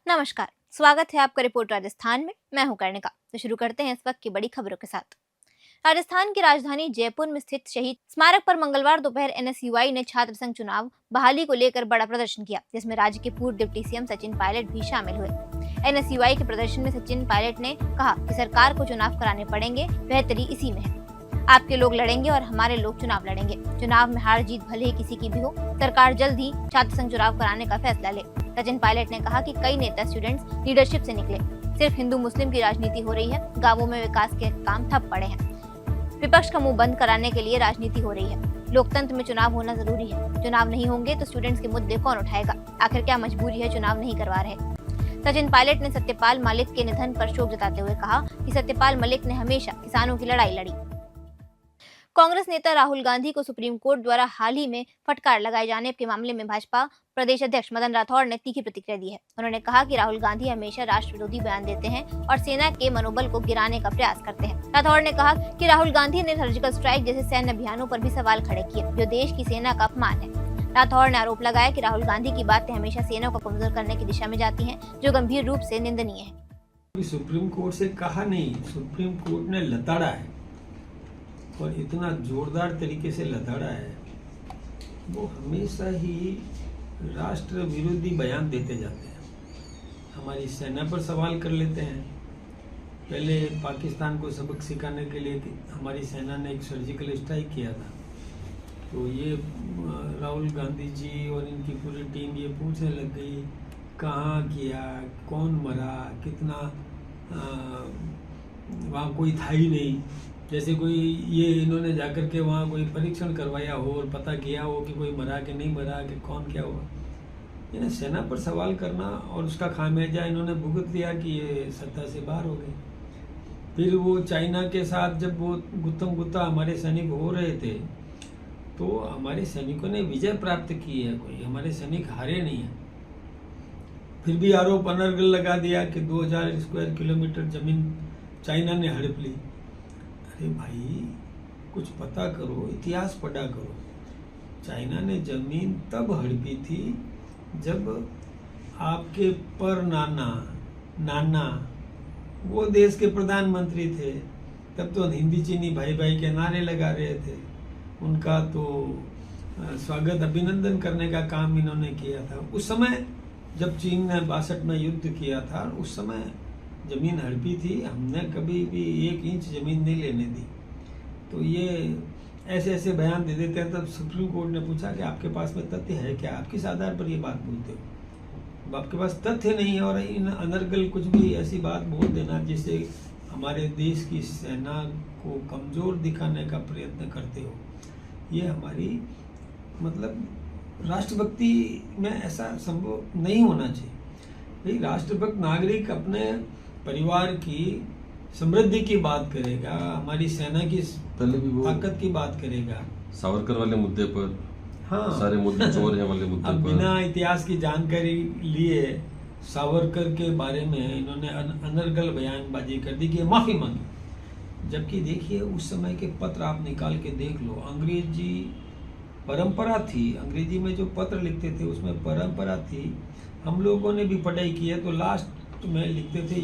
नमस्कार, स्वागत है आपका रिपोर्ट राजस्थान में। मैं हूं कर्णिका। तो शुरू करते हैं इस वक्त की बड़ी खबरों के साथ। राजस्थान की राजधानी जयपुर में स्थित शहीद स्मारक पर मंगलवार दोपहर एनएसयूआई ने छात्र संघ चुनाव बहाली को लेकर बड़ा प्रदर्शन किया, जिसमें राज्य के पूर्व डिप्टी सीएम सचिन पायलट भी शामिल हुए। एनएसयूआई के प्रदर्शन में सचिन पायलट ने कहा कि सरकार को चुनाव कराने पड़ेंगे, बेहतरी इसी में है। आपके लोग लड़ेंगे और हमारे लोग चुनाव लड़ेंगे। चुनाव में हार जीत भले ही किसी की भी हो, सरकार जल्द ही छात्र संघ चुनाव कराने का फैसला ले। सचिन पायलट ने कहा कि कई नेता स्टूडेंट्स लीडरशिप से निकले, सिर्फ हिंदू मुस्लिम की राजनीति हो रही है, गांवों में विकास के काम ठप पड़े हैं। विपक्ष का मुंह बंद कराने के लिए राजनीति हो रही है। लोकतंत्र में चुनाव होना जरूरी है। चुनाव नहीं होंगे तो स्टूडेंट्स के मुद्दे कौन उठाएगा? आखिर क्या मजबूरी है चुनाव नहीं करवा रहे? सचिन पायलट ने सत्यपाल मलिक के निधन पर शोक जताते हुए कहा कि सत्यपाल मलिक ने हमेशा किसानों की लड़ाई लड़ी। कांग्रेस नेता राहुल गांधी को सुप्रीम कोर्ट द्वारा हाल ही में फटकार लगाए जाने के मामले में भाजपा प्रदेश अध्यक्ष मदन राठौड़ ने तीखी प्रतिक्रिया दी है। उन्होंने कहा कि राहुल गांधी हमेशा राष्ट्र विरोधी बयान देते हैं और सेना के मनोबल को गिराने का प्रयास करते हैं। राठौड़ ने कहा कि राहुल गांधी ने सर्जिकल स्ट्राइक जैसे सैन्य अभियानों पर भी सवाल खड़े किए, जो देश की सेना का अपमान है। राठौड़ ने आरोप लगाया कि राहुल गांधी की बातें हमेशा सेना को कमजोर करने की दिशा में जाती हैं, जो गंभीर रूप से निंदनीय है। सुप्रीम कोर्ट से कहा नहीं, सुप्रीम कोर्ट ने लताड़ा है और इतना जोरदार तरीके से लताड़ा है। वो हमेशा ही राष्ट्र विरोधी बयान देते जाते हैं, हमारी सेना पर सवाल कर लेते हैं। पहले पाकिस्तान को सबक सिखाने के लिए हमारी सेना ने एक सर्जिकल स्ट्राइक किया था, तो ये राहुल गांधी जी और इनकी पूरी टीम ये पूछने लग गई कहाँ किया, कौन मरा, कितना, वहाँ कोई था ही नहीं। जैसे कोई ये इन्होंने जाकर के वहाँ कोई परीक्षण करवाया हो और पता किया हो कि कोई मरा कि नहीं मरा, कि कौन क्या हुआ। इन्हें सेना पर सवाल करना और उसका खामियाजा इन्होंने भुगत लिया कि ये सत्ता से बाहर हो गए। फिर वो चाइना के साथ जब वो गुत्थम गुत्था हमारे सैनिक हो रहे थे, तो हमारे सैनिकों ने विजय प्राप्त की है, कोई हमारे सैनिक हारे नहीं है। फिर भी आरोप अनर्गल लगा दिया कि 2000 स्क्वायर किलोमीटर जमीन चाइना ने हड़प ली। अरे भाई, कुछ पता करो, इतिहास पढ़ा करो। चाइना ने जमीन तब हड़पी थी जब आपके पर नाना वो देश के प्रधानमंत्री थे। तब तो हिंदी चीनी भाई भाई के नारे लगा रहे थे। उनका तो स्वागत अभिनंदन करने का काम इन्होंने किया था। उस समय जब चीन ने 62 में युद्ध किया था, उस समय जमीन हड़पी थी, हमने कभी भी 1 इंच जमीन नहीं लेने दी। तो ये ऐसे ऐसे बयान दे देते हैं। तब सुप्रीम कोर्ट ने पूछा कि आपके पास में तथ्य है क्या, आप किस आधार पर ये बात बोलते हो? आपके पास तथ्य नहीं है और इन अनर्गल कुछ भी ऐसी बात बोल देना जिससे हमारे देश की सेना को कमजोर दिखाने का प्रयत्न करते हो, ये हमारी मतलब राष्ट्रभक्ति में ऐसा संभव नहीं होना चाहिए। भाई, राष्ट्रभक्त नागरिक अपने परिवार की समृद्धि की बात करेगा, हमारी सेना की ताकत की बात करेगा। सावरकर वाले मुद्दे पर, हाँ, सारे मुद्दे चोर हैं वाले मुद्दे अब पर बिना इतिहास की जानकारी लिए सावरकर के बारे में इन्होंने अनर्गल बयानबाजी कर दी कि माफी मांगी। जबकि देखिए, उस समय के पत्र आप निकाल के देख लो, अंग्रेजी परंपरा थी। अंग्रेजी में जो पत्र लिखते थे उसमें परंपरा थी। हम लोगों ने भी पढ़ाई की है, तो लास्ट में लिखते थे